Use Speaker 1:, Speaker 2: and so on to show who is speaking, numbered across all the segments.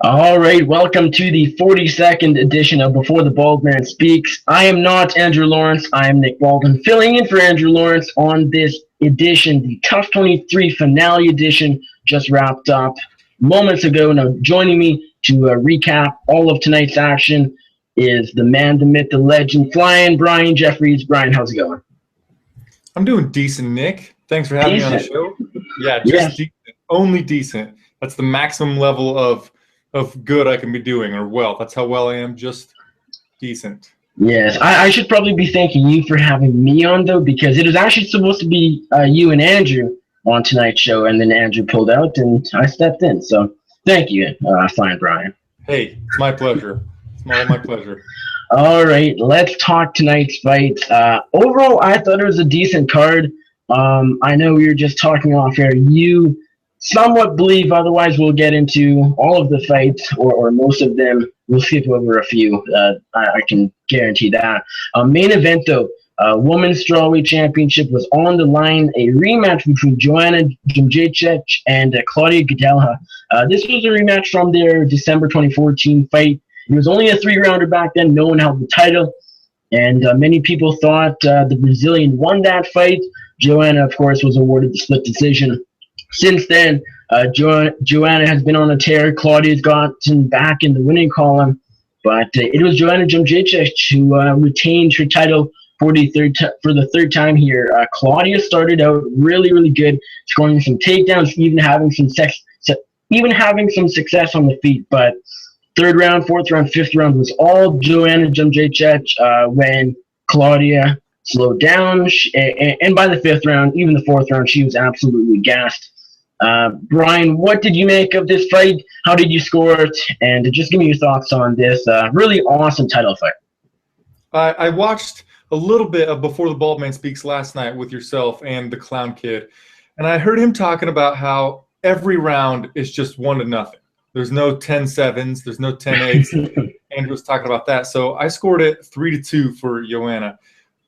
Speaker 1: All right, welcome to the 42nd edition of Before the Baldman Speaks. I am not Andrew Lawrence. I am Nick Baldwin, filling in for Andrew Lawrence on this edition, the Tough 23 finale edition, just wrapped up moments ago. Now, joining me to recap all of tonight's action is the man, the myth, the legend, Flyin Brian Jeffries. Brian, how's it going?
Speaker 2: I'm doing decent, Nick. Thanks for having me on the show. Yeah, just decent. Only decent. That's the maximum level of good I can be doing, or well. That's how well I am, just decent.
Speaker 1: Yes, I should probably be thanking you for having me on, though, because it was actually supposed to be you and Andrew on tonight's show, and then Andrew pulled out, and I stepped in. So thank you, Flyin Brian.
Speaker 2: Hey, it's my pleasure. It's my pleasure.
Speaker 1: All right, let's talk tonight's fight. Overall, I thought it was a decent card. I know we were just talking off air. You somewhat believe, otherwise we'll get into all of the fights, or most of them. We'll skip over a few. I can guarantee that. Main event, though, Women's Strawweight Championship was on the line. A rematch between Joanna Jedrzejczyk and Claudia Gadelha. This was a rematch from their December 2014 fight. It was only a 3-rounder back then. No one held the title. And many people thought the Brazilian won that fight. Joanna, of course, was awarded the split decision. Since then, Joanna has been on a tear. Claudia's gotten back in the winning column. But it was Joanna Jedrzejczyk who retained her title for the third time here. Claudia started out really, really good, scoring some takedowns, even having some success on the feet. But third round, fourth round, fifth round was all Joanna Jedrzejczyk when Claudia slowed down. And by the fifth round, even the fourth round, she was absolutely gassed. Brian, what did you make of this fight? How did you score it? And just give me your thoughts on this really awesome title fight.
Speaker 2: I watched a little bit of Before the Baldman Speaks last night with yourself and the Clown Kid, and I heard him talking about how every round is just 1-0. There's no 10-7s. There's no 10-8s. Andrew was talking about that. So I scored it 3-2 for Joanna.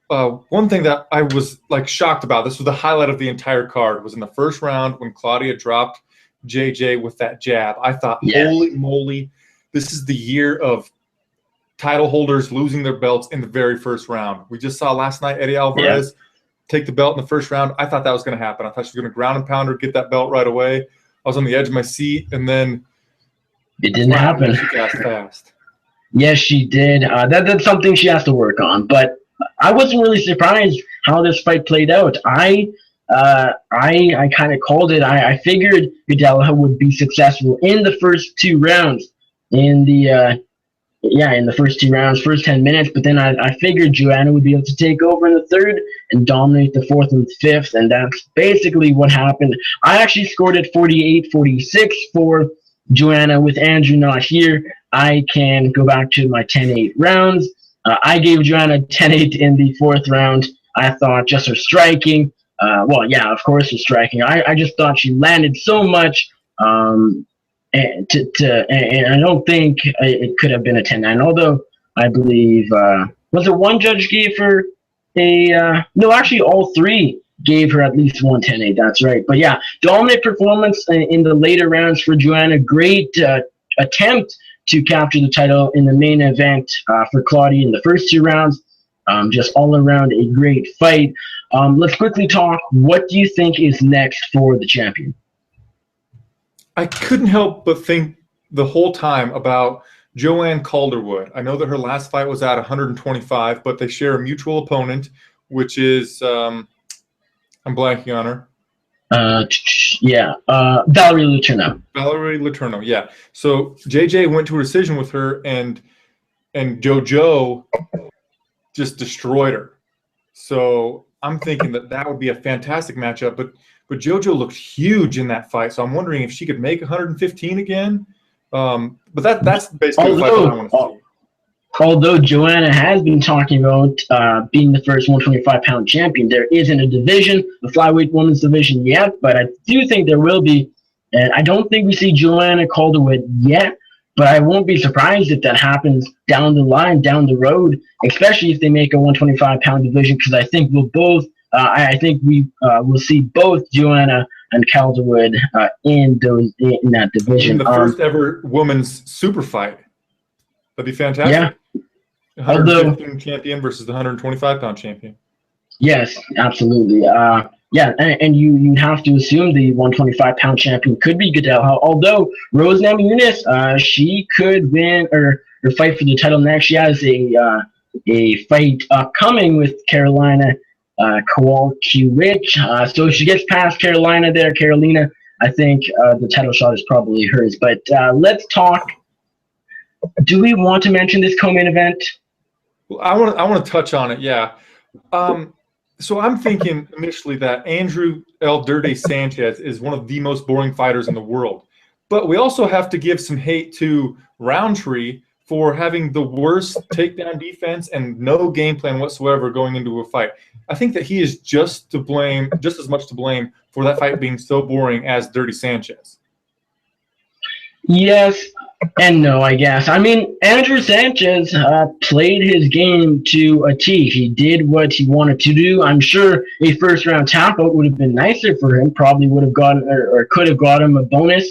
Speaker 2: One thing that I was shocked about, this was the highlight of the entire card, was in the first round when Claudia dropped JJ with that jab. I thought, holy moly, this is the year of title holders losing their belts in the very first round. We just saw last night Eddie Alvarez take the belt in the first round. I thought that was going to happen. I thought she was going to ground and pound her, get that belt right away. I was on the edge of my seat, and then
Speaker 1: it didn't happen.
Speaker 2: She gassed fast.
Speaker 1: Yes, she did. That's something she has to work on, but I wasn't really surprised how this fight played out. I kind of called it. I figured Gadelha would be successful in the first 2 rounds, in the first 2 rounds, first 10 minutes. But then I figured Joanna would be able to take over in the third and dominate the fourth and fifth, and that's basically what happened. I actually scored it 48-46 for Joanna. With Andrew not here, I can go back to my 10-8 rounds. I gave Joanna 10-8 in the fourth round. I thought just her striking, of course her striking. I just thought she landed so much, and I don't think it could have been a 10-9. Although I believe was it one judge gave her all 3 gave her at least one 10-8. That's right. But yeah, dominant performance in the later rounds for Joanna. Great attempt to capture the title in the main event for Claudia in the first 2 rounds. Just all around a great fight. Let's quickly talk. What do you think is next for the champion?
Speaker 2: I couldn't help but think the whole time about Joanne Calderwood. I know that her last fight was at 125, but they share a mutual opponent, which is I'm blanking on her.
Speaker 1: Valerie Letourneau.
Speaker 2: Valerie Letourneau, yeah. So JJ went to a decision with her, and JoJo just destroyed her. So I'm thinking that would be a fantastic matchup. But JoJo looked huge in that fight, so I'm wondering if she could make 115 again. But that's basically the fight that I want to see.
Speaker 1: Although Joanna has been talking about being the first 125-pound champion, there isn't a division, the flyweight women's division yet, but I do think there will be. And I don't think we see Joanna Calderwood yet, but I won't be surprised if that happens down the line, down the road, especially if they make a 125-pound division, because I think we'll both. I think we will see both Joanna and Calderwood in that division.
Speaker 2: In the first ever women's super fight. That'd be fantastic.
Speaker 1: Yeah.
Speaker 2: 115 champion versus the 125-pound champion.
Speaker 1: Yes, absolutely. Yeah, and you have to assume the 125-pound champion could be Gadelha. Although Rose Namajunas, she could win or fight for the title next. She has a fight upcoming with Carolina Kowalkiewicz. So if she gets past Carolina, I think the title shot is probably hers. But let's talk. Do we want to mention this co-main event?
Speaker 2: Well, I want to touch on it. Yeah. So I'm thinking initially that Andrew El Dirty Sanchez is one of the most boring fighters in the world. But we also have to give some hate to Roundtree for having the worst takedown defense and no game plan whatsoever going into a fight. I think that he is just as much to blame for that fight being so boring as Dirty Sanchez.
Speaker 1: Yes and no, I guess. I mean, Andrew Sanchez played his game to a T. He did what he wanted to do. I'm sure a first-round tap-out would have been nicer for him. Probably would have gotten or could have got him a bonus.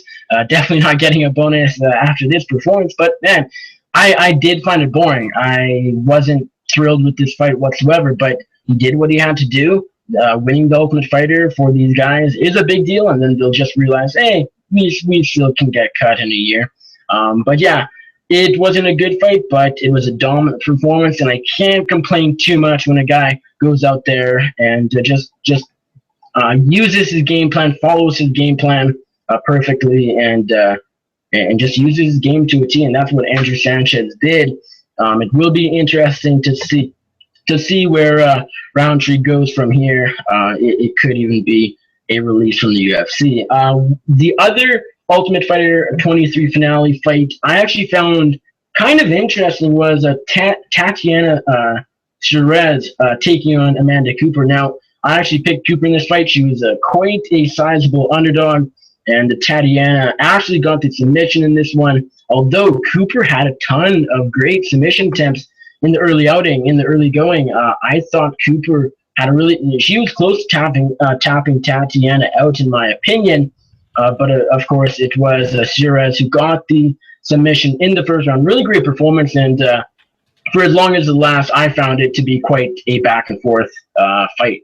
Speaker 1: Definitely not getting a bonus after this performance. But, man, I did find it boring. I wasn't thrilled with this fight whatsoever, but he did what he had to do. Winning the Ultimate Fighter for these guys is a big deal, and then they'll just realize, hey, we still can get cut in a year. But yeah, it wasn't a good fight, but it was a dominant performance, and I can't complain too much when a guy goes out there and just uses his game plan, follows his game plan perfectly, and just uses his game to a T, and that's what Andrew Sanchez did. It will be interesting to see where Roundtree goes from here. It could even be a release from the UFC. The other Ultimate Fighter 23 finale fight I actually found kind of interesting was Tatiana Suarez taking on Amanda Cooper. Now, I actually picked Cooper in this fight. She was quite a sizable underdog, and Tatiana actually got the submission in this one, although Cooper had a ton of great submission attempts in the early outing, in the early going. I thought Cooper had she was close to tapping Tatiana out, in my opinion. But of course, it was Suarez who got the submission in the first round. Really great performance, and for as long as it lasts, I found it to be quite a back and forth fight.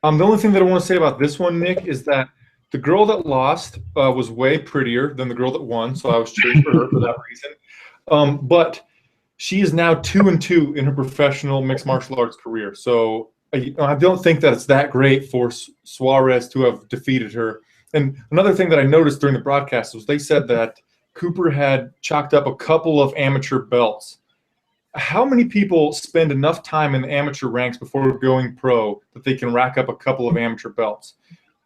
Speaker 2: The only thing that I want to say about this one, Nick, is that the girl that lost was way prettier than the girl that won, so I was cheering for her for that reason. But she is now 2-2 in her professional mixed martial arts career. So I don't think that it's that great for Suarez to have defeated her. And another thing that I noticed during the broadcast was they said that Cooper had chalked up a couple of amateur belts. How many people spend enough time in the amateur ranks before going pro that they can rack up a couple of amateur belts?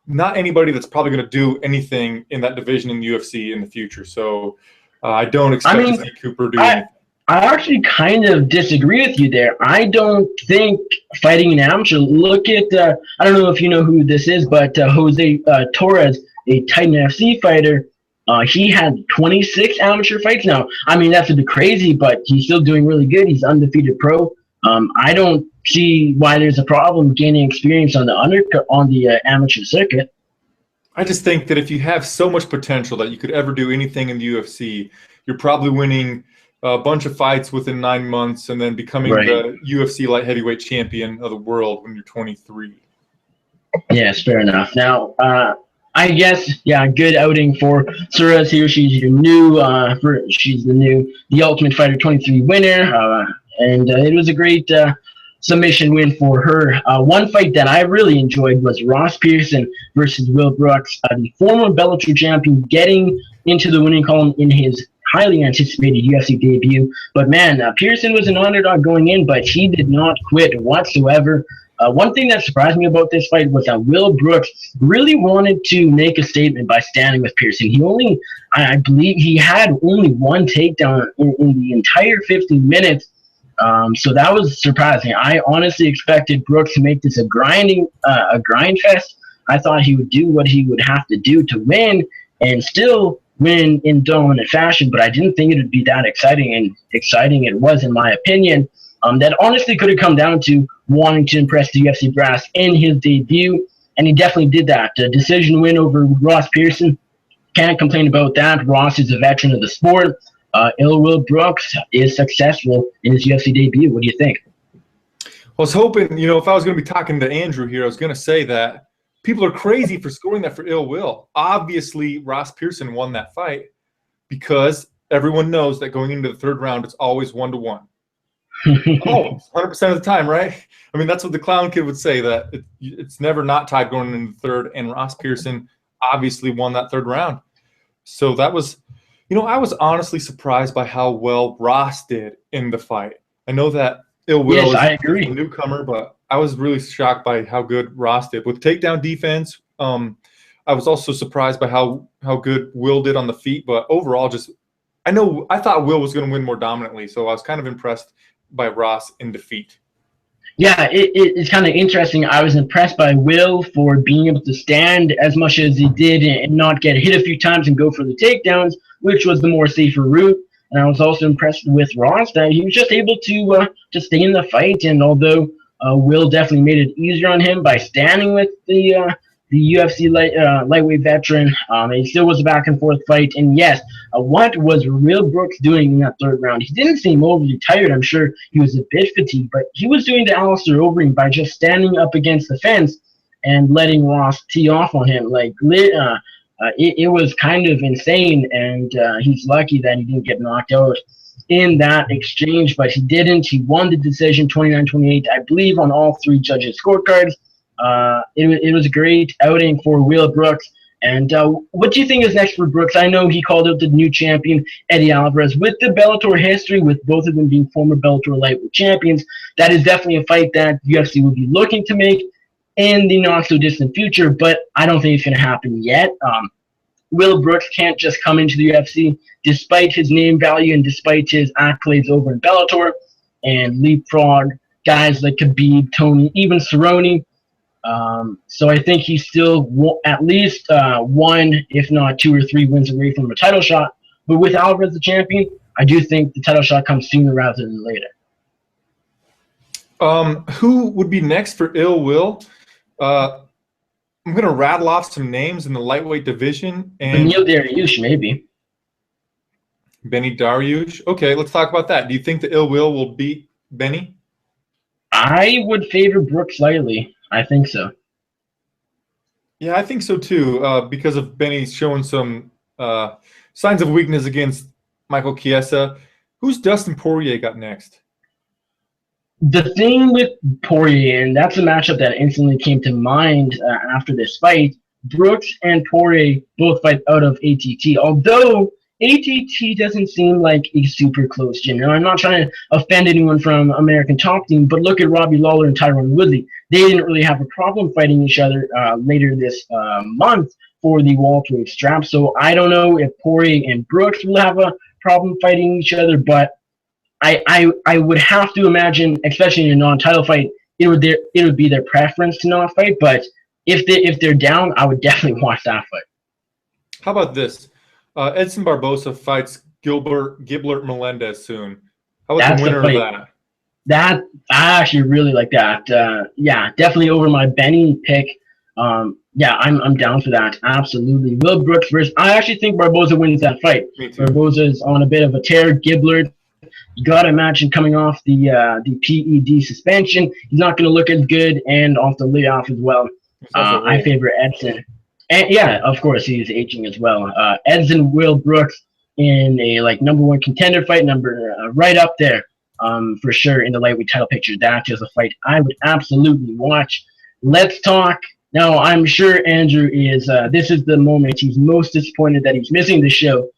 Speaker 2: Not anybody that's probably going to do anything in that division in the UFC in the future. So I don't expect to see Cooper do anything.
Speaker 1: I actually kind of disagree with you there. I don't think fighting an amateur, look at, I don't know if you know who this is, but Jose Torres, a Titan FC fighter, he had 26 amateur fights now. I mean, that's a bit crazy, but he's still doing really good. He's undefeated pro. I don't see why there's a problem gaining experience on the amateur circuit.
Speaker 2: I just think that if you have so much potential that you could ever do anything in the UFC, you're probably winning a bunch of fights within 9 months and then becoming the UFC light heavyweight champion of the world when you're 23. Yes,
Speaker 1: fair enough. Now, I guess, yeah, good outing for Suarez here. She's the Ultimate Fighter 23 winner, and it was a great submission win for her. One fight that I really enjoyed was Ross Pearson versus Will Brooks, the former Bellator champion, getting into the winning column in his highly anticipated UFC debut. But man, Pearson was an underdog going in, but he did not quit whatsoever. One thing that surprised me about this fight was that Will Brooks really wanted to make a statement by standing with Pearson. I believe he had only one takedown in the entire 15 minutes. So that was surprising. I honestly expected Brooks to make this a grind fest. I thought he would do what he would have to do to win and still win in dominant fashion, but I didn't think it would be that exciting, and exciting it was, in my opinion. That honestly could have come down to wanting to impress the UFC brass in his debut. and he definitely did that. A decision win over Ross Pearson. Can't complain about that. Ross is a veteran of the sport. Will Brooks is successful in his UFC debut. What do you think?
Speaker 2: I was hoping, if I was going to be talking to Andrew here, I was going to say that people are crazy for scoring that for Will. Obviously, Ross Pearson won that fight because everyone knows that going into the third round, it's always 1-1. Always, 100% of the time, right? I mean, that's what the clown kid would say, that it's never not tied going into the third, and Ross Pearson obviously won that third round. So that was, I was honestly surprised by how well Ross did in the fight. I know that Will is
Speaker 1: I agree.
Speaker 2: a newcomer, but I was really shocked by how good Ross did. With takedown defense, I was also surprised by how good Will did on the feet, but overall I thought Will was going to win more dominantly, so I was kind of impressed by Ross in defeat.
Speaker 1: Yeah, it's kind of interesting. I was impressed by Will for being able to stand as much as he did and not get hit a few times and go for the takedowns, which was the more safer route. And I was also impressed with Ross that he was just able to stay in the fight. And although Will definitely made it easier on him by standing with the UFC lightweight veteran, it still was a back and forth fight. And yes, what was Will Brooks doing in that third round? He didn't seem overly tired. I'm sure he was a bit fatigued, but he was doing the Alistair Overeem by just standing up against the fence and letting Ross tee off on him. It was kind of insane, and he's lucky that he didn't get knocked out in that exchange, but he didn't. He won the decision 29-28, I believe, on all three judges' scorecards. It was a great outing for Will Brooks. And what do you think is next for Brooks? I know he called out the new champion, Eddie Alvarez. With the Bellator history, with both of them being former Bellator lightweight champions, that is definitely a fight that UFC would be looking to make in the not-so-distant future, but I don't think it's going to happen yet. Will Brooks can't just come into the UFC, despite his name value and despite his accolades over in Bellator, and leapfrog guys like Khabib, Tony, even Cerrone. So I think he's still at least one, if not 2 or 3 wins away from a title shot. But with Alvarez the champion, I do think the title shot comes sooner rather than later.
Speaker 2: Who would be next for Will? I'm going to rattle off some names in the lightweight division. And
Speaker 1: Beneil Dariush, maybe.
Speaker 2: Benny Dariush. Okay, let's talk about that. Do you think that Will beat Benny?
Speaker 1: I would favor Brooks slightly. I think so.
Speaker 2: Yeah, I think so too, because of Benny showing some signs of weakness against Michael Chiesa. Who's Dustin Poirier got next? The
Speaker 1: thing with Poirier, and that's a matchup that instantly came to mind after this fight, Brooks and Poirier both fight out of ATT, although ATT doesn't seem like a super close gym. I'm not trying to offend anyone from American Top Team, but look at Robbie Lawler and Tyron Woodley. They didn't really have a problem fighting each other later this month for the welterweight strap. So I don't know if Poirier and Brooks will have a problem fighting each other, but I would have to imagine, especially in a non-title fight, it would be their preference to not fight. But if they're down, I would definitely watch that fight.
Speaker 2: How about this? Edson Barboza fights Gilbert Melendez soon. How about the winner of that?
Speaker 1: That I actually really like that. Yeah, definitely over my Benny pick. Yeah, I'm down for that. Absolutely. Will Brooks versus. I actually think Barboza wins that fight. Barboza is on a bit of a tear. Gibler, you got to imagine coming off the PED suspension, he's not going to look as good, and off the layoff as well. I favor Edson. And yeah, of course, he's aging as well. Edson, Will Brooks in a #1 contender fight, right up there for sure in the lightweight title picture. That is a fight I would absolutely watch. Let's talk. Now, I'm sure Andrew is, this is the moment he's most disappointed that he's missing the show.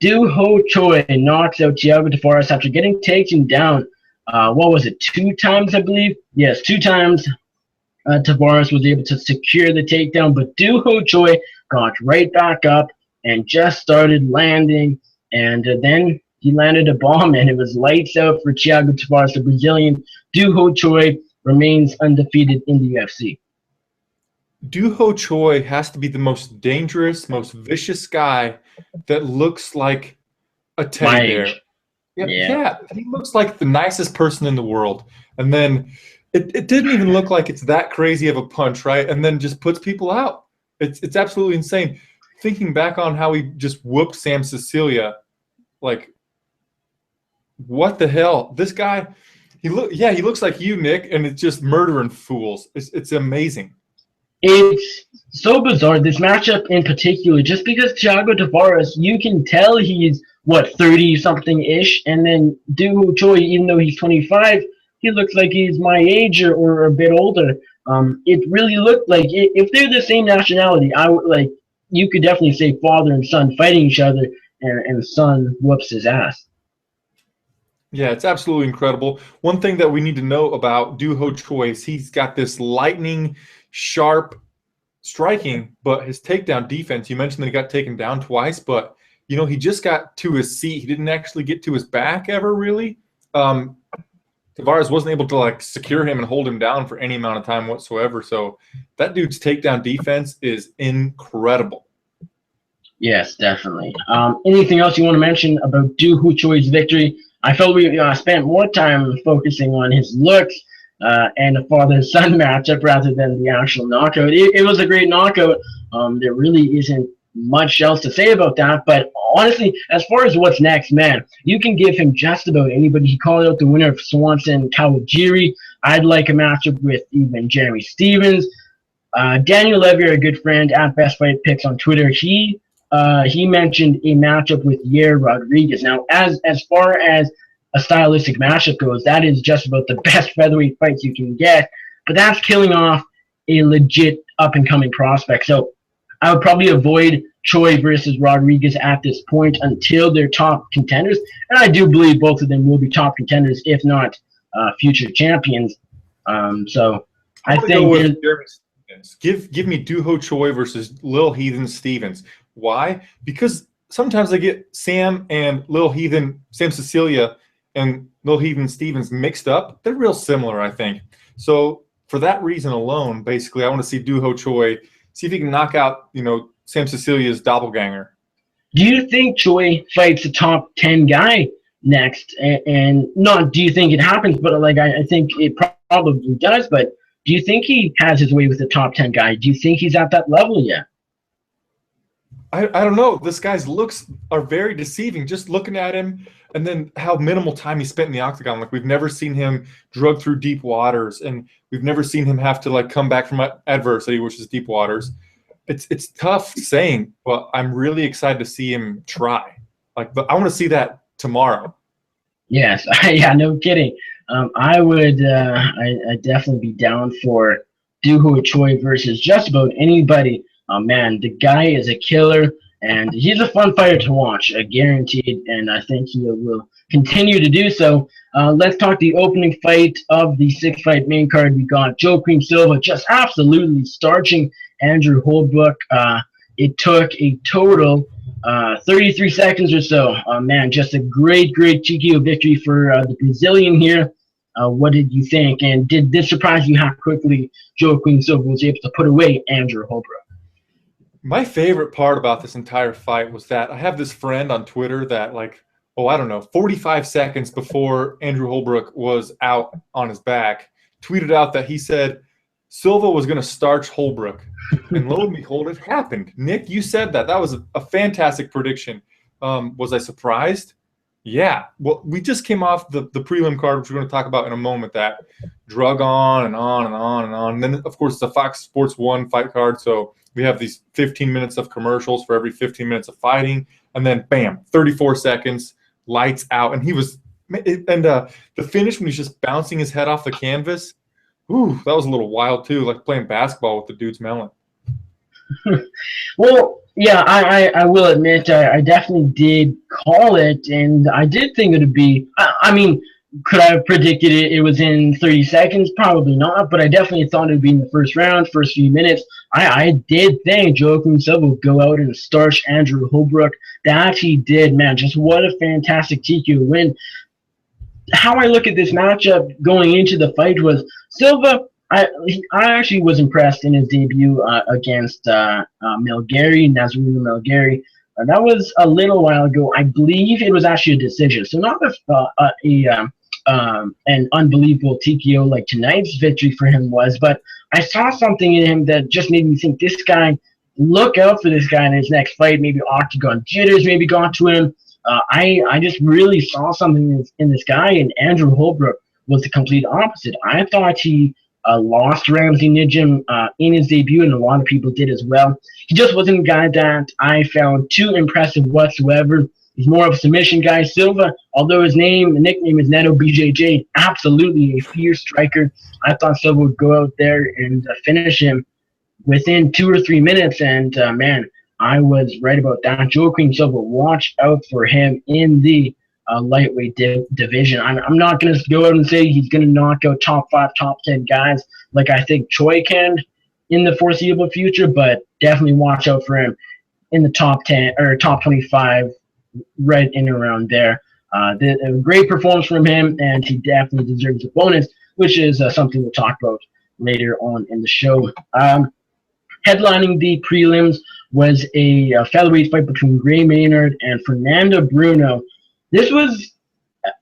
Speaker 1: Do Ho Choi knocks out Thiago Tavares after getting taken down. What was it, 2 times, I believe? Yes, 2 times. Tavares was able to secure the takedown, but Do Ho Choi got right back up and just started landing, and then he landed a bomb, and it was lights out for Thiago Tavares, the Brazilian. Do Ho Choi remains undefeated in the UFC.
Speaker 2: Do Ho Choi has to be the most dangerous, most vicious guy that looks like a teddy bear. Yeah, he looks like the nicest person in the world. And then It didn't even look like it's that crazy of a punch, right? And then just puts people out. It's absolutely insane. Thinking back on how he just whooped Sam Cecilia, like, what the hell? This guy, he looks like you, Nick, and it's just murdering fools. It's amazing.
Speaker 1: It's so bizarre, this matchup in particular, just because Thiago Tavares, you can tell he's, what, 30-something-ish, and then Du Choi, even though he's 25, he looks like he's my age or a bit older. It really looked like, if they're the same nationality, I would, like, you could definitely say father and son fighting each other, and the son whoops his ass.
Speaker 2: Yeah, it's absolutely incredible. One thing that we need to know about Du Choi is he's got this lightning sharp striking, but his takedown defense, you mentioned that he got taken down twice, but he just got to his seat. He didn't actually get to his back ever, really. Tavares wasn't able to like secure him and hold him down for any amount of time whatsoever. So that dude's takedown defense is incredible.
Speaker 1: Yes, definitely. Anything else you want to mention about Du Choi's victory? I felt we spent more time focusing on his looks and the father-son matchup rather than the actual knockout. It was a great knockout. There really isn't much else to say about that. But honestly, as far as what's next, man, you can give him just about anybody. He called out the winner of Swanson Kawajiri. I'd like a matchup with even Jeremy Stevens. Daniel Levy, a good friend at Best Fight Picks on Twitter, he mentioned a matchup with Yair Rodriguez. Now, as far as a stylistic matchup goes, that is just about the best featherweight fights you can get. But that's killing off a legit up-and-coming prospect. So I would probably avoid Choi versus Rodriguez at this point until they're top contenders. And I do believe both of them will be top contenders, if not future champions. So I think
Speaker 2: give me Du Choi versus Lil Heathen Stevens. Why? Because sometimes I get Sam Cecilia and Lil Heathen Stevens mixed up. They're real similar, I think. So for that reason alone, basically, I want to see Du Choi, see if he can knock out, Sam Cecilia's doppelganger.
Speaker 1: Do you think Choi fights a top 10 guy next? And not do you think it happens, but like I think it probably does. But do you think he has his way with the top 10 guy? Do you think he's at that level yet?
Speaker 2: I don't know. This guy's looks are very deceiving. Just looking at him, and then how minimal time he spent in the octagon. Like, we've never seen him drug through deep waters, and we've never seen him have to like come back from adversity, which is deep waters. It's tough saying, but I'm really excited to see him try. But I want to see that tomorrow.
Speaker 1: Yes, yeah, no kidding. I would, I'd definitely be down for Du Choi versus just about anybody. Man, the guy is a killer, and he's a fun fighter to watch, guaranteed, and I think he will continue to do so. Let's talk the opening fight of the 6-fight main card. We got Joaquim Silva just absolutely starching Andrew Holbrook. It took a total 33 seconds or so. Man, just a great TKO victory for the Brazilian here. What did you think? And did this surprise you how quickly Joaquim Silva was able to put away Andrew Holbrook?
Speaker 2: My favorite part about this entire fight was that I have this friend on Twitter that, 45 seconds before Andrew Holbrook was out on his back, tweeted out that he said Silva was going to starch Holbrook. And lo and behold, it happened. Nick, you said that. That was a fantastic prediction. Was I surprised? Yeah. Well, we just came off the prelim card, which we're going to talk about in a moment, that drug on and on and on and on. And then, of course, it's a Fox Sports 1 fight card, so we have these 15 minutes of commercials for every 15 minutes of fighting, and then bam, 34 seconds, lights out. And the finish when he's just bouncing his head off the canvas, ooh, that was a little wild too, like playing basketball with the dude's melon.
Speaker 1: Well, yeah, I will admit I definitely did call it, and I did think it would be. I mean, could I have predicted it was in 30 seconds? Probably not, but I definitely thought it would be in the first round, first few minutes. I did think Joaquim Silva would go out and starch Andrew Holbrook. That he did, man. Just what a fantastic TKO win. How I look at this matchup going into the fight was Silva, I actually was impressed in his debut against Melgary, Nazareno Melgary. That was a little while ago. I believe it was actually a decision. So not a an unbelievable TKO like tonight's victory for him was, but I saw something in him that just made me think this guy, look out for this guy in his next fight. Maybe octagon jitters maybe got to him. I just really saw something in this guy, and Andrew Holbrook was the complete opposite. I thought he lost Ramsey Nijem in his debut, and a lot of people did as well. He just wasn't a guy that I found too impressive whatsoever. He's more of a submission guy. Silva, although his nickname is Neto BJJ, absolutely a fierce striker. I thought Silva would go out there and finish him within 2 or 3 minutes, and man, I was right about that. Joaquin Silva, watch out for him in the lightweight division. I'm not going to go out and say he's going to knock out top 5, top 10 guys like I think Choi can in the foreseeable future, but definitely watch out for him in the top 10 or top 25, right in and around there. A great performance from him, and he definitely deserves a bonus, which is something we'll talk about later on in the show. Headlining the prelims was a featherweight fight between Gray Maynard and Fernando Bruno. This was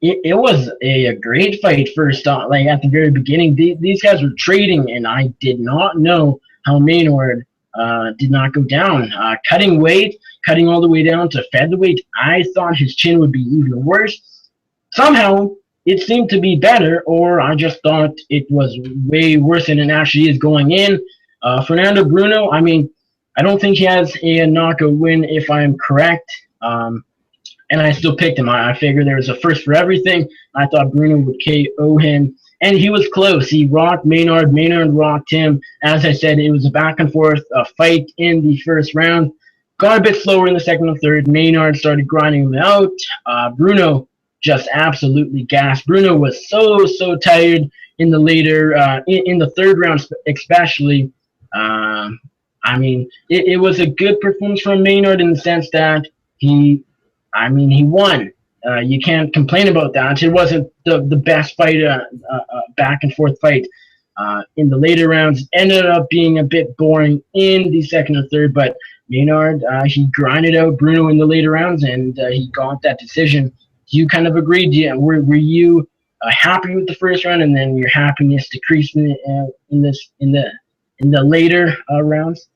Speaker 1: it was a great fight first off. Like at the very beginning, these guys were trading, and I did not know how Maynard did not go down. Cutting weight, cutting all the way down to featherweight, I thought his chin would be even worse. Somehow, it seemed to be better, or I just thought it was way worse than it actually is going in. Fernando Bruno, I mean, I don't think he has a knockout win, if I am correct. And I still picked him. I figured there was a first for everything. I thought Bruno would KO him. And he was close. He rocked Maynard. Maynard rocked him. As I said, it was a back-and-forth fight in the first round. Got a bit slower in the second and third. Maynard started grinding him out. Bruno just absolutely gassed. Bruno was so tired in the later, in the third round especially. I mean, it was a good performance from Maynard in the sense that he won. You can't complain about that. It wasn't the best fight, back and forth fight in the later rounds. Ended up being a bit boring in the second and third, but Maynard, he grinded out Bruno in the later rounds, and he got that decision. You kind of agreed. Yeah, were you happy with the first round, and then your happiness decreased in the later rounds?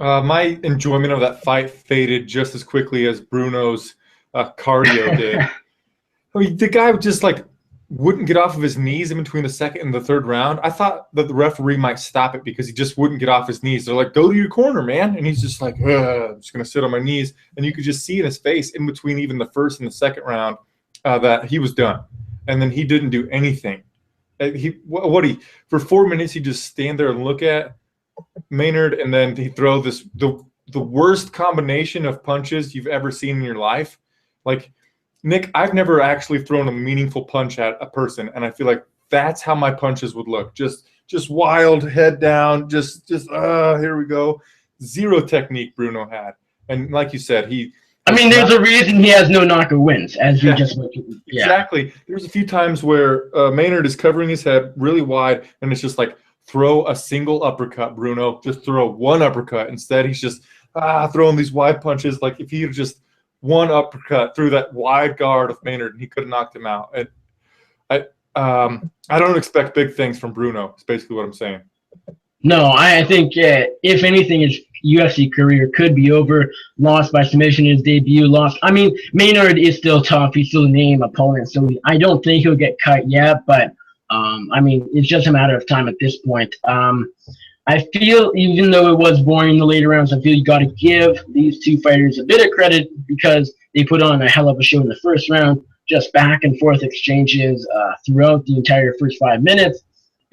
Speaker 2: My enjoyment of that fight faded just as quickly as Bruno's cardio did. I mean, the guy just like wouldn't get off of his knees in between the second and the third round. I thought that the referee might stop it because he just wouldn't get off his knees. They're like, go to your corner, man. And he's just like, I'm just going to sit on my knees. And you could just see in his face in between even the first and the second round that he was done. And then he didn't do anything. For 4 minutes, he just stand there and look at Maynard, and then he throw the worst combination of punches you've ever seen in your life. Like, Nick, I've never actually thrown a meaningful punch at a person, and I feel like that's how my punches would look. Just wild, head down, just here we go. Zero technique Bruno had. And like you said, there's a reason he has no knockout wins, as you just mentioned. Yeah. Exactly. There's a few times where Maynard is covering his head really wide, and it's just like, throw a single uppercut, Bruno. Just throw one uppercut. Instead, he's just throwing these wide punches. Like if he had just one uppercut through that wide guard of Maynard, and he could have knocked him out. And I don't expect big things from Bruno. Is basically what I'm saying. No, I think if anything, his UFC career could be over. Lost by submission in his debut. I mean, Maynard is still tough. He's still a name opponent, so I don't think he'll get cut yet. But I mean, it's just a matter of time at this point. I feel, even though it was boring in the later rounds, I feel you got to give these two fighters a bit of credit because they put on a hell of a show in the first round. Just back and forth exchanges throughout the entire first 5 minutes.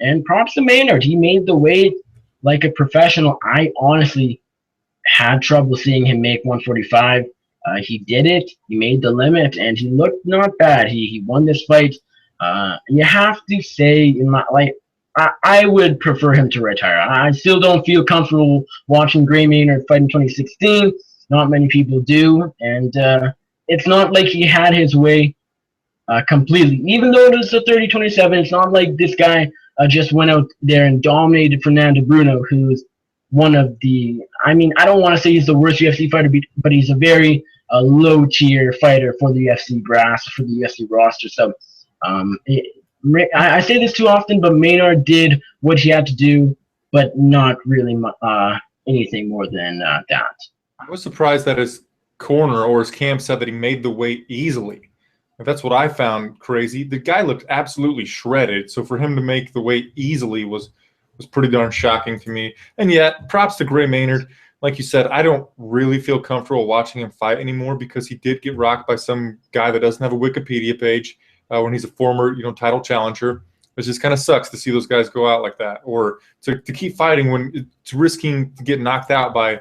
Speaker 2: And props to Maynard. He made the weight like a professional. I honestly had trouble seeing him make 145. He did it. He made the limit, and he looked not bad. He won this fight. You have to say, I would prefer him to retire. I still don't feel comfortable watching Gray Maynard fight in 2016. Not many people do, and it's not like he had his way completely. Even though it was a 30-27, it's not like this guy just went out there and dominated Fernando Bruno, who's one of the, I don't want to say he's the worst UFC fighter, but he's a very low-tier fighter for the UFC brass, for the UFC roster. So
Speaker 1: I say this too often, but Maynard did what he had to do, but not really anything more than that.
Speaker 2: I was surprised that his corner or his camp said that he made the weight easily. That's what I found crazy. The guy looked absolutely shredded, so for him to make the weight easily was pretty darn shocking to me. And yet, props to Gray Maynard. Like you said, I don't really feel comfortable watching him fight anymore because he did get rocked by some guy that doesn't have a Wikipedia page when he's a former, title challenger. It just kind of sucks to see those guys go out like that, or to keep fighting when it's risking to get knocked out by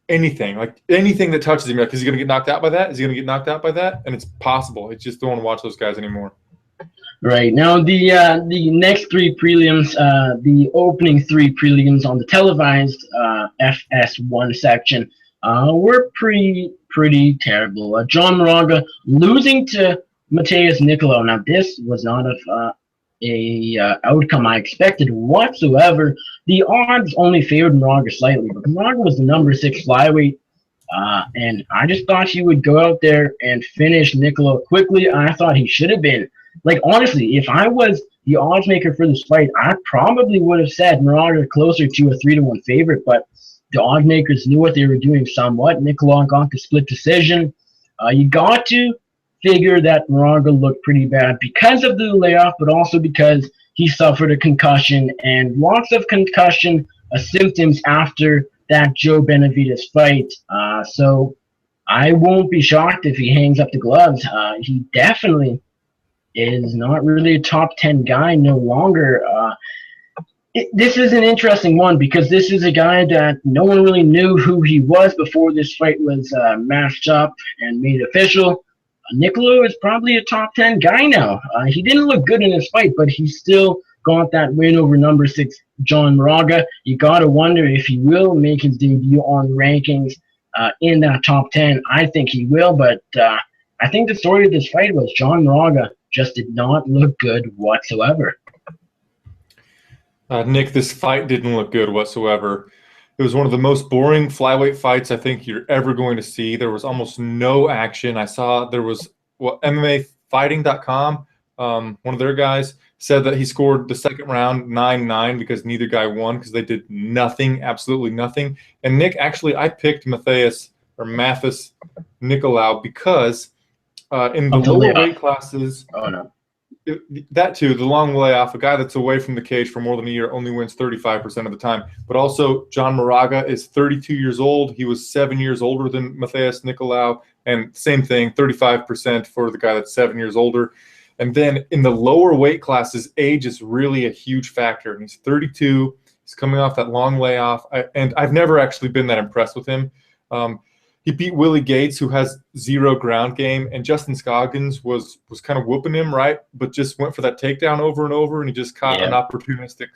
Speaker 2: anything. Like anything that touches him. Like, is he going to get knocked out by that? Is he going to get knocked out by that? And it's possible. I just don't want to watch those guys anymore.
Speaker 1: Right. Now, the next three prelims, the opening three prelims on the televised FS1 section were pretty terrible. John Moraga losing to Mateus Nicolau. Now, this was not a outcome I expected whatsoever. The odds only favored Moraga slightly, but Moraga was the number 6 flyweight, and I just thought he would go out there and finish Nicolau quickly. I thought he should have been. Like, honestly, if I was the odds maker for this fight, I probably would have said Moraga closer to a 3-1 favorite, but the odds makers knew what they were doing somewhat. Nicolau got the split decision. You got to figure that Moraga looked pretty bad because of the layoff, but also because he suffered a concussion and lots of concussion symptoms after that Joe Benavidez fight. So I won't be shocked if he hangs up the gloves. He definitely is not really a top 10 guy no longer. This is an interesting one because this is a guy that no one really knew who he was before this fight was matched up and made official. Nicolau is probably a top 10 guy now. He didn't look good in his fight, but he still got that win over number 6 John Moraga. You got to wonder if he will make his debut on the rankings in that top 10. I think he will, but I think the story of this fight was John Moraga just did not look good whatsoever.
Speaker 2: Nick, this fight didn't look good whatsoever. It was one of the most boring flyweight fights I think you're ever going to see. There was almost no action. I saw there was MMAfighting.com, one of their guys, said that he scored the second round 9-9 because neither guy won because they did nothing, absolutely nothing. And Nick, actually, I picked Mathis Nicolau because in the lower weight classes, that too, the long layoff, a guy that's away from the cage for more than a year only wins 35% of the time. But also, John Moraga is 32 years old. He was 7 years older than Mathis Nicolau, and same thing, 35% for the guy that's 7 years older. And then in the lower weight classes, age is really a huge factor. And he's 32. He's coming off that long layoff, and I've never actually been that impressed with him. He beat Willie Gates, who has 0 ground game, and Justin Scoggins was kind of whooping him, right? But just went for that takedown over and over, and he just caught an opportunistic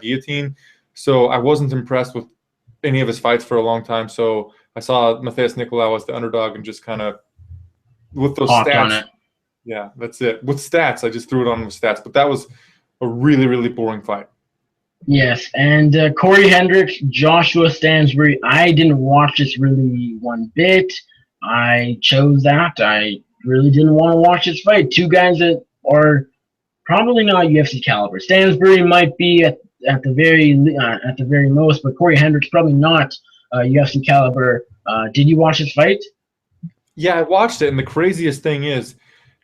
Speaker 2: guillotine. So I wasn't impressed with any of his fights for a long time. So I saw Mathis Nicolau as the underdog and just kind of, with those stats. Yeah, that's it. With stats, I just threw it on with stats. But that was a really, really boring fight.
Speaker 1: Yes, and Corey Hendricks, Joshua Stansbury. I didn't watch this really one bit. I chose that. I really didn't want to watch this fight. Two guys that are probably not UFC caliber. Stansbury might be at the very most, but Corey Hendricks probably not UFC caliber. Did you watch this fight?
Speaker 2: Yeah, I watched it, and the craziest thing is,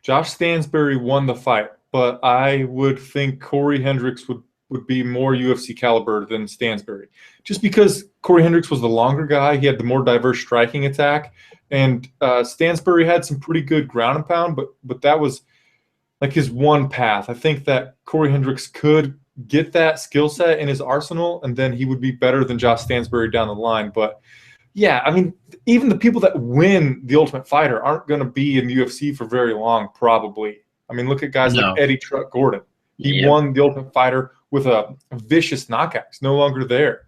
Speaker 2: Josh Stansbury won the fight, but I would think Corey Hendricks would be more UFC caliber than Stansbury. Just because Corey Hendricks was the longer guy, he had the more diverse striking attack, and Stansbury had some pretty good ground and pound, but that was like his one path. I think that Corey Hendricks could get that skill set in his arsenal, and then he would be better than Josh Stansbury down the line. But yeah, I mean, even the people that win the Ultimate Fighter aren't going to be in the UFC for very long, probably. I mean, look at guys like Eddie Truck Gordon. He won the Ultimate Fighter with a vicious knockout. He's no longer there.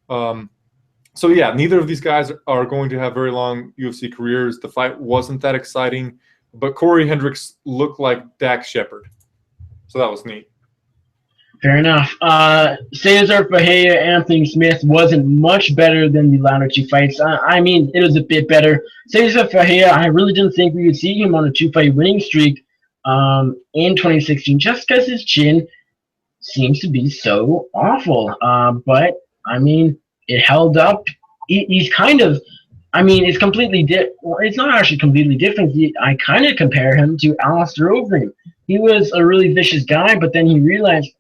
Speaker 2: So, yeah, neither of these guys are going to have very long UFC careers. The fight wasn't that exciting, but Corey Hendricks looked like Dax Shepard. So that was neat.
Speaker 1: Fair enough. Cesar Ferreira, Anthony Smith wasn't much better than the latter two fights. I mean, it was a bit better. Cesar Ferreira, I really didn't think we would see him on a 2-fight winning streak. in 2016 just because his chin seems to be so awful. But I mean, it held up. He's kind of, I mean, it's completely well, it's not actually completely different. I kind of compare him to Alistair Overeem. He was a really vicious guy, but then he realized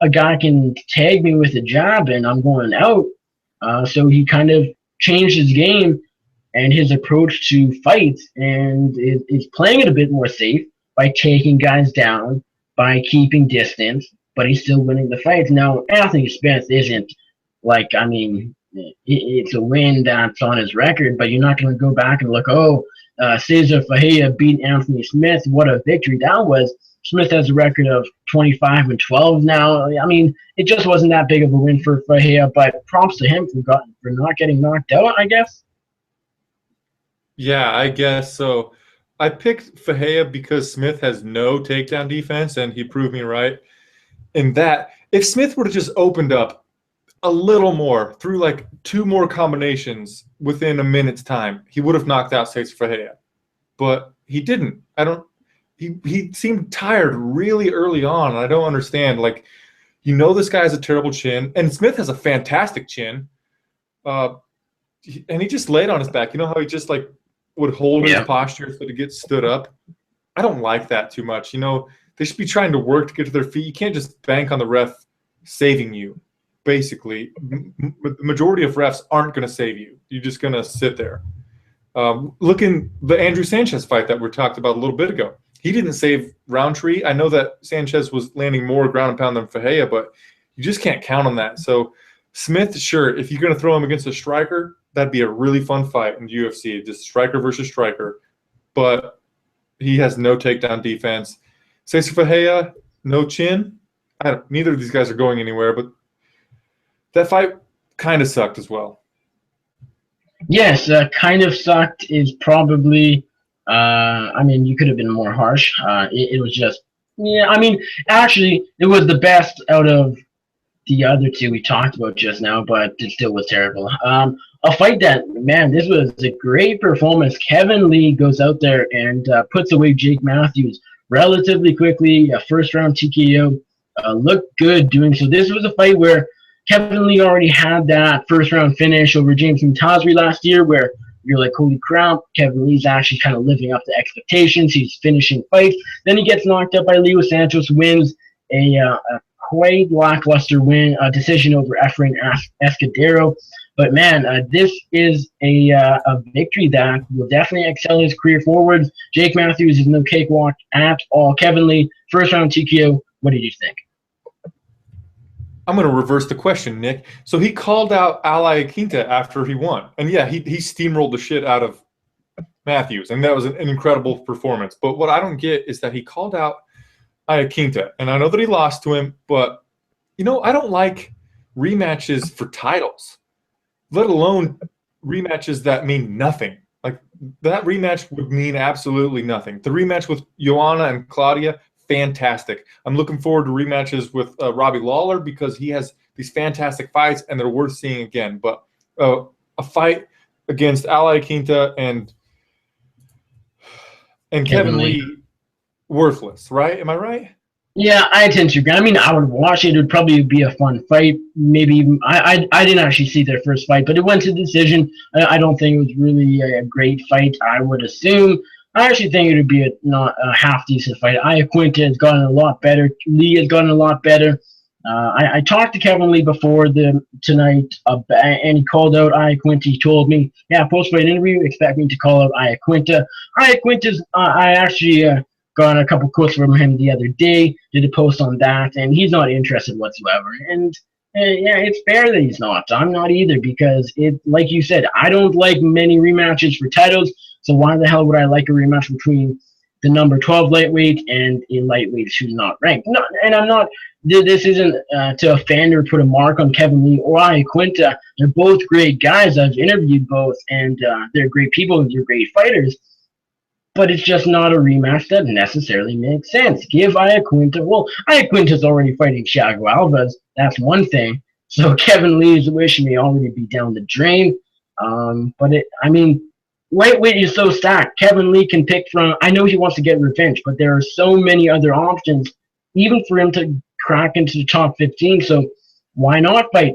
Speaker 1: a guy can tag me with a jab and I'm going out. So he kind of changed his game and his approach to fights and is playing it a bit more safe by taking guys down, by keeping distance, but he's still winning the fights. Now, Anthony Smith isn't like, I mean, it's a win that's on his record, but you're not going to go back and look, Cesar Ferreira beat Anthony Smith. What a victory that was. Smith has a record of 25-12 now. I mean, it just wasn't that big of a win for Ferreira, but props to him for not getting knocked out, I guess.
Speaker 2: Yeah, I guess so. I picked Ferreira because Smith has no takedown defense, and he proved me right in that. If Smith would have just opened up a little more, through like 2 more combinations within a minute's time, he would have knocked out Cesar Ferreira. But he didn't. He seemed tired really early on, and I don't understand. Like, this guy has a terrible chin, and Smith has a fantastic chin. And he just laid on his back. You know how he just like would hold his posture so to get stood up? I don't like that too much. They should be trying to work to get to their feet. You can't just bank on the ref saving you. Basically, the majority of refs aren't going to save you. You're just going to sit there. Look in the Andrew Sanchez fight that we talked about a little bit ago. He didn't save Roundtree. I know that Sanchez was landing more ground and pound than Ferreira, but you just can't count on that. So Smith, sure, if you're going to throw him against a striker, that'd be a really fun fight in UFC, just striker versus striker. But he has no takedown defense. Cesar Ferreira, no chin. Neither of these guys are going anywhere, but that fight kind of sucked as well.
Speaker 1: Yes, kind of sucked is probably, I mean, you could have been more harsh. It was just, I mean, actually, it was the best out of the other 2 we talked about just now, but it still was terrible. A fight that, man, this was a great performance. Kevin Lee goes out there and puts away Jake Matthews relatively quickly, a first-round TKO. Looked good doing so. This was a fight where Kevin Lee already had that first-round finish over James Montazeri last year where you're like, holy crap, Kevin Lee's actually kind of living up to expectations. He's finishing fights. Then he gets knocked out by Leo Santos, wins a quite lackluster win, decision over Efrain Escudero. But, man, this is a victory that will definitely excel his career forward. Jake Matthews is no cakewalk at all. Kevin Lee, first-round TKO. What did you think?
Speaker 2: I'm going to reverse the question, Nick. So he called out Ali Quinta after he won. And, yeah, he steamrolled the shit out of Matthews, and that was an incredible performance. But what I don't get is that he called out Iaquinta, and I know that he lost to him, but, I don't like rematches for titles, let alone rematches that mean nothing. Like, that rematch would mean absolutely nothing. The rematch with Joanna and Claudia, fantastic. I'm looking forward to rematches with Robbie Lawler because he has these fantastic fights and they're worth seeing again. But a fight against Ali Quinta and Kevin Lee, worthless, right? Am I right?
Speaker 1: Yeah, I tend to agree. I mean, I would watch it. It would probably be a fun fight. Maybe I didn't actually see their first fight, but it went to decision. I don't think it was really a great fight. I would assume. I actually think it would be not a half-decent fight. Iaquinta has gotten a lot better. Lee has gotten a lot better. I talked to Kevin Lee before tonight, and he called out Iaquinta. He told me, post-fight interview, expect me to call out Iaquinta. Iaquinta's, I actually got a couple quotes from him the other day, did a post on that, and he's not interested whatsoever. And it's fair that he's not. I'm not either because, like you said, I don't like many rematches for titles. So why the hell would I like a rematch between the number 12 lightweight and a lightweight who's not ranked? No, and I'm not. This isn't to offend or put a mark on Kevin Lee or Iaquinta. They're both great guys. I've interviewed both, and they're great people and they're great fighters. But it's just not a rematch that necessarily makes sense. Give Iaquinta. Well, Iaquinta's already fighting Thiago Alves. That's one thing. So Kevin Lee's wish may already be down the drain. But I mean, lightweight is so stacked. Kevin Lee can pick from. I know he wants to get revenge, but there are so many other options, even for him to crack into the top 15. So why not fight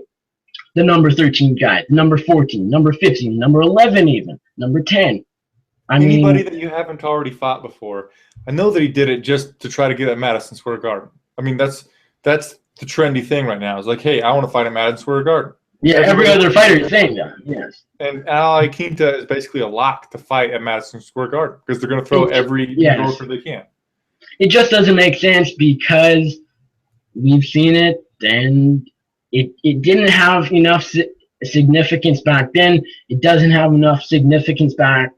Speaker 1: the number 13 guy, the number 14, number 15, number 11, even number 10?
Speaker 2: Anybody that you haven't already fought before. I know that he did it just to try to get at Madison Square Garden. I mean, that's the trendy thing right now. It's like, hey, I want to fight at Madison Square Garden.
Speaker 1: Yeah, every other fighter is saying that. Yes.
Speaker 2: And Ali Quinta is basically a lock to fight at Madison Square Garden because they're going to throw every endorser they can.
Speaker 1: It just doesn't make sense because we've seen it, and it didn't have enough significance back then. It doesn't have enough significance back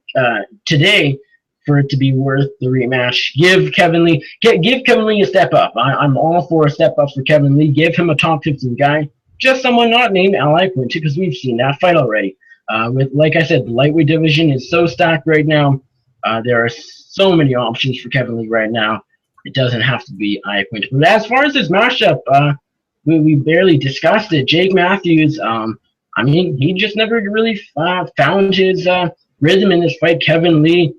Speaker 1: today for it to be worth the rematch. Give Kevin Lee a step up. I'm all for a step up for Kevin Lee. Give him a top 15 guy. Just someone not named Ali Quinta, because we've seen that fight already. With, like I said, the lightweight division is so stacked right now. There are so many options for Kevin Lee right now. It doesn't have to be Ali Quinta. But as far as this matchup, we barely discussed it. Jake Matthews, he just never really found his rhythm in this fight. Kevin Lee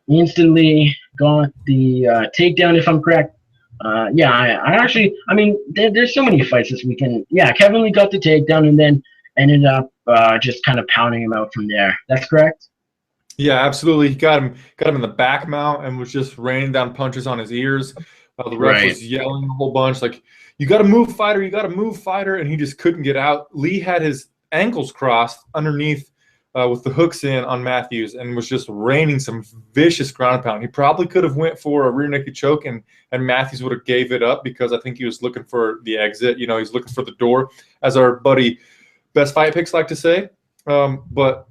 Speaker 1: instantly got the takedown, if I'm correct. There's so many fights this weekend. Yeah, Kevin Lee got the takedown and then ended up just kind of pounding him out from there. That's correct?
Speaker 2: Yeah, absolutely. He got him in the back mount and was just raining down punches on his ears. The ref was yelling a whole bunch, like, you got to move, fighter, you got to move, fighter, and he just couldn't get out. Lee had his ankles crossed underneath with the hooks in on Matthews and was just raining some vicious ground pound. He probably could have went for a rear naked choke, and Matthews would have gave it up because I think he was looking for the exit. You know, he's looking for the door, as our buddy Best Fight Picks like to say. But,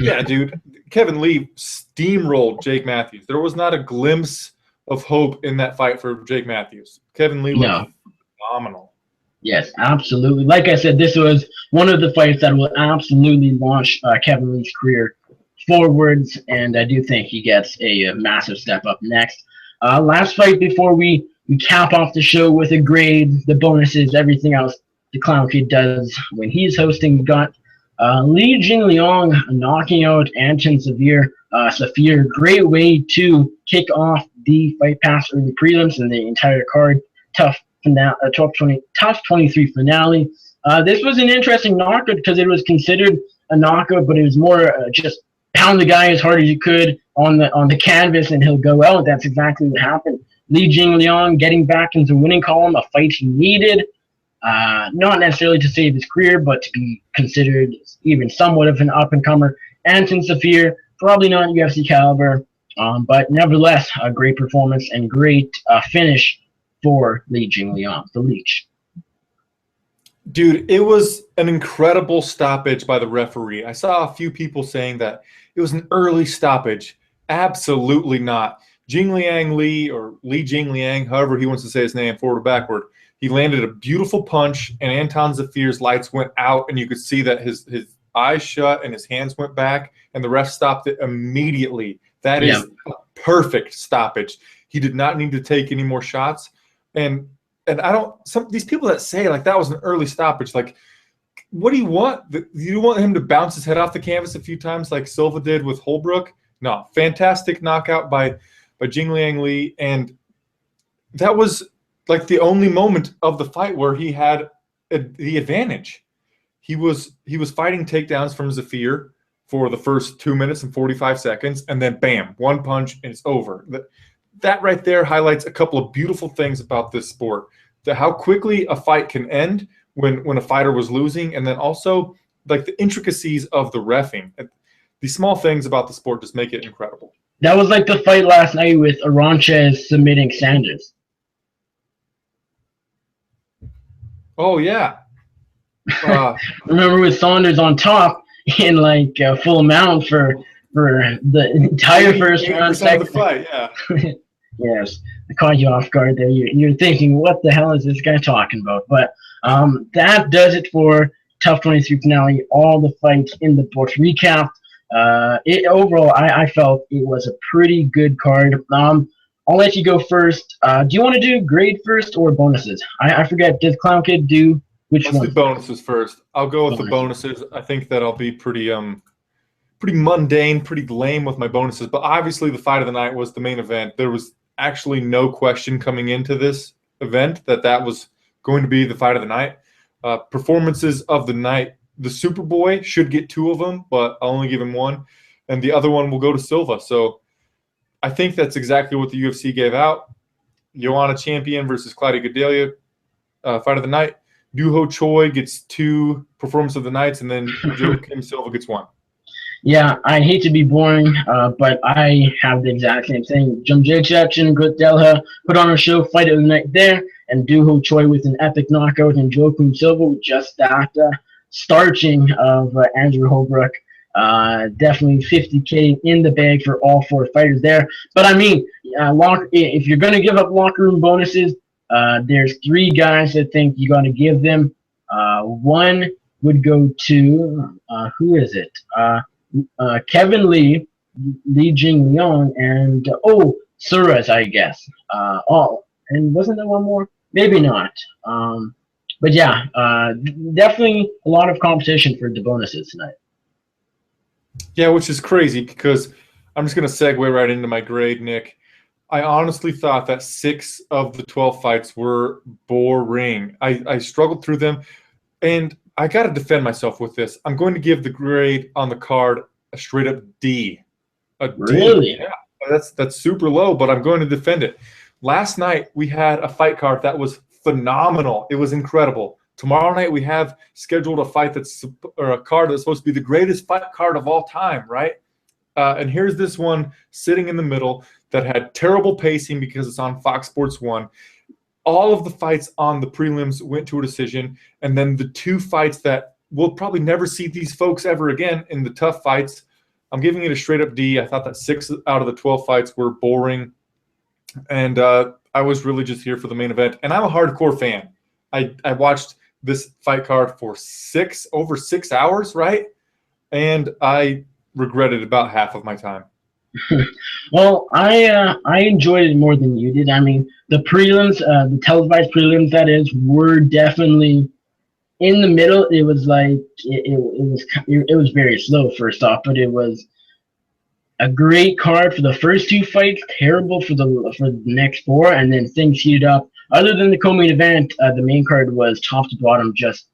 Speaker 2: yeah, dude, Kevin Lee steamrolled Jake Matthews. There was not a glimpse of hope in that fight for Jake Matthews. Kevin Lee looked phenomenal.
Speaker 1: Yes, absolutely. Like I said, this was one of the fights that will absolutely launch Kevin Lee's career forwards, and I do think he gets a massive step up next. Last fight before we cap off the show with a grade, the bonuses, everything else the Clown Kid does when he's hosting. We got Li Jingliang knocking out Anton Safir. Great way to kick off the Fight Pass early prelims and the entire card. Tough 23 finale. This was an interesting knockout because it was considered a knockout, but it was more just pound the guy as hard as you could on the canvas and he'll go out. That's exactly what happened. Li Jingliang getting back into winning column, a fight he needed, not necessarily to save his career, but to be considered even somewhat of an up-and-comer. Anton Safir, probably not UFC caliber, but nevertheless, a great performance and great finish for Li Jingliang, the Leech.
Speaker 2: Dude, it was an incredible stoppage by the referee. I saw a few people saying that it was an early stoppage. Absolutely not. Jingliang Li, or Li Jingliang, however he wants to say his name, forward or backward, he landed a beautiful punch, and Anton Zafir's lights went out, and you could see that his eyes shut and his hands went back, and the ref stopped it immediately. That is a perfect stoppage. He did not need to take any more shots. And these people that say like that was an early stoppage, like, what do you want? You want him to bounce his head off the canvas a few times like Silva did with Holbrook? No, fantastic knockout by Jingliang Li, and that was like the only moment of the fight where he had the advantage. He was fighting takedowns from Zafir for the first 2 minutes and 45 seconds, and then bam, one punch and it's over. That right there highlights a couple of beautiful things about this sport. How quickly a fight can end when a fighter was losing, and then also like the intricacies of the reffing. These small things about the sport just make it incredible.
Speaker 1: That was like the fight last night with Aranches submitting Sanders.
Speaker 2: Oh, yeah.
Speaker 1: Remember with Saunders on top in like full mount for the entire first round.
Speaker 2: Of the fight, yeah.
Speaker 1: Yes, I caught you off guard there. You're thinking, what the hell is this guy talking about? But that does it for Tough 23 finale. All the fights in the books recapped. Overall, I felt it was a pretty good card. I'll let you go first. Do you want to do grade first or bonuses? I forget. Does Clown Kid do which one?
Speaker 2: Let's do bonuses first. I'll go with the bonuses. I think that'll be pretty pretty mundane, pretty lame with my bonuses. But obviously the fight of the night was the main event. There was actually no question coming into this event that was going to be the fight of the night. Performances of the night. The Superboy should get 2 of them, but I'll only give him 1. And the other one will go to Silva. So I think that's exactly what the UFC gave out. Joanna champion versus Claudia Gadelha, fight of the night. Duho Choi gets 2 performance of the nights, and then Joaquim Silva gets 1.
Speaker 1: Yeah, I hate to be boring, but I have the exact same thing. Jedrzejczyk and Gadelha put on a show, fight of the night there, and Duho Choi with an epic knockout, and Joaquim Silva with just that starching of Andrew Holbrook. Definitely 50K in the bag for all 4 fighters there. But I mean, if you're going to give up locker room bonuses, there's 3 guys that think you got to give them. One would go to, who is it? Kevin Lee Jing Leong, and Suarez, I guess. And wasn't there one more? Maybe not. But yeah, definitely a lot of competition for the bonuses tonight.
Speaker 2: Yeah, which is crazy because I'm just going to segue right into my grade, Nick. I honestly thought that 6 of the 12 fights were boring. I struggled through them, and I got to defend myself with this. I'm going to give the grade on the card a straight-up D.
Speaker 1: Really?
Speaker 2: Yeah, that's super low, but I'm going to defend it. Last night, we had a fight card that was phenomenal. It was incredible. Tomorrow night, we have scheduled a fight a card that's supposed to be the greatest fight card of all time, right? And here's this one sitting in the middle that had terrible pacing because it's on Fox Sports 1. All of the fights on the prelims went to a decision, and then the 2 fights that we'll probably never see these folks ever again in the tough fights, I'm giving it a straight-up D. I thought that 6 out of the 12 fights were boring, and I was really just here for the main event. And I'm a hardcore fan. I watched this fight card for over 6 hours, right? And I regretted about half of my time.
Speaker 1: Well, I enjoyed it more than you did. I mean, the prelims, the televised prelims, that is, were definitely in the middle. It was like it was very slow first off, but it was a great card for the first 2 fights, terrible for the next 4, and then things heated up. Other than the co-main event, the main card was top to bottom just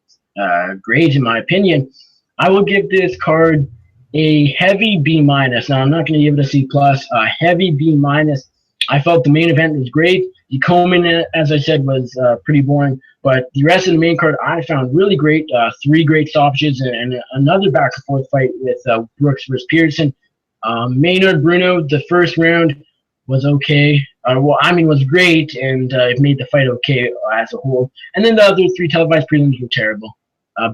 Speaker 1: great in my opinion. I will give this card a heavy B-. Now, I'm not going to give it a C+, a heavy B-. I felt the main event was great. The co-main, as I said, was pretty boring, but the rest of the main card I found really great. 3 great stoppages and another back-and-forth fight with Brooks versus Pearson. Maynard Bruno, the first round was okay. Was great, and it made the fight okay as a whole. And then the other 3 televised prelims were terrible.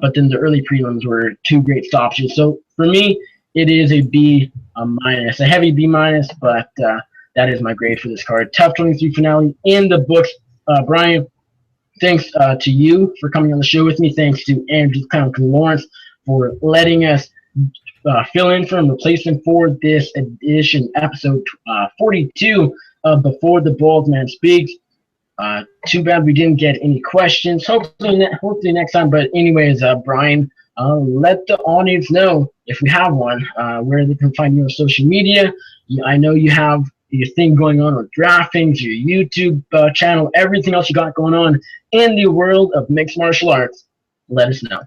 Speaker 1: But then the early prelims were 2 great stoppages. So for me, it is a B-, a heavy B-, but that is my grade for this card. Tough 23 finale in the books. Brian, thanks to you for coming on the show with me. Thanks to Andrew Lawrence for letting us fill in for a replacement for this edition, episode 42 of Before the Bald Man Speaks. Too bad we didn't get any questions. Hopefully next time. But anyways, Brian, let the audience know, if we have one, where they can find you on social media. I know you have your thing going on with DraftKings, your YouTube channel, everything else you got going on in the world of mixed martial arts. Let us know.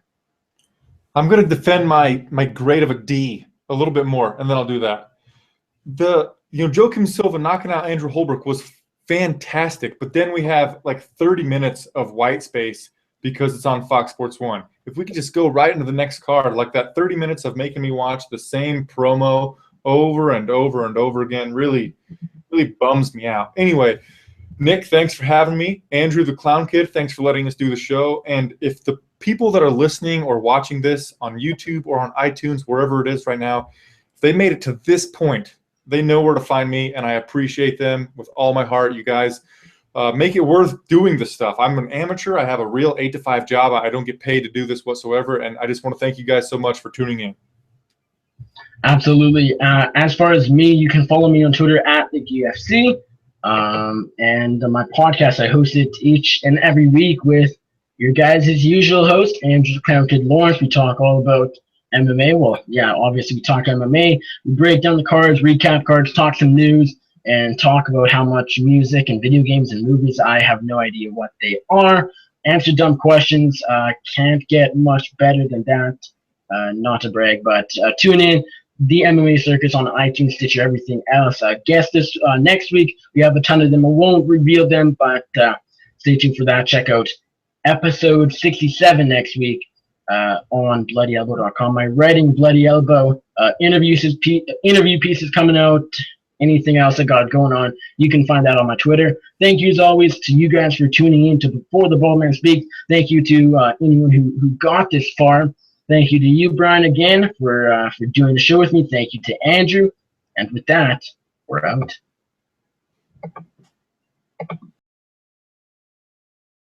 Speaker 2: I'm going to defend my grade of a D a little bit more, and then I'll do that. Joaquim Silva knocking out Andrew Holbrook was fantastic, but then we have like 30 minutes of white space because it's on Fox Sports 1. If we could just go right into the next card, like that 30 minutes of making me watch the same promo over and over and over again really bums me out. Anyway, Nick, thanks for having me. Andrew the Clown Kid, thanks for letting us do the show. And if the people that are listening or watching this on YouTube or on iTunes, wherever it is right now, if they made it to this point, they know where to find me, and I appreciate them with all my heart. You guys make it worth doing this stuff. I'm an amateur. I have a real 8-to-5 job. I don't get paid to do this whatsoever, and I just want to thank you guys so much for tuning in.
Speaker 1: Absolutely. As far as me, you can follow me on Twitter at the UFC, and my podcast, I host it each and every week with your guys' usual host, Andrew Clown Kid Lawrence. We talk all about MMA. Well, yeah, obviously we talk MMA. We break down the cards, recap cards, talk some news, and talk about how much music and video games and movies I have no idea what they are. Answer dumb questions. Can't get much better than that. Not to brag, but tune in. The MMA Circus on iTunes, Stitcher, everything else. Guess this next week. We have a ton of them. I won't reveal them, but stay tuned for that. Check out episode 67 next week on bloodyelbow.com. My writing, Bloody Elbow, interview pieces coming out. Anything else I got going on, you can find that on my Twitter. Thank you, as always, to you guys for tuning in to Before the Baldman Speaks. Thank you to anyone who got this far. Thank you to you, Brian, again, for doing the show with me. Thank you to Andrew. And with that, we're out.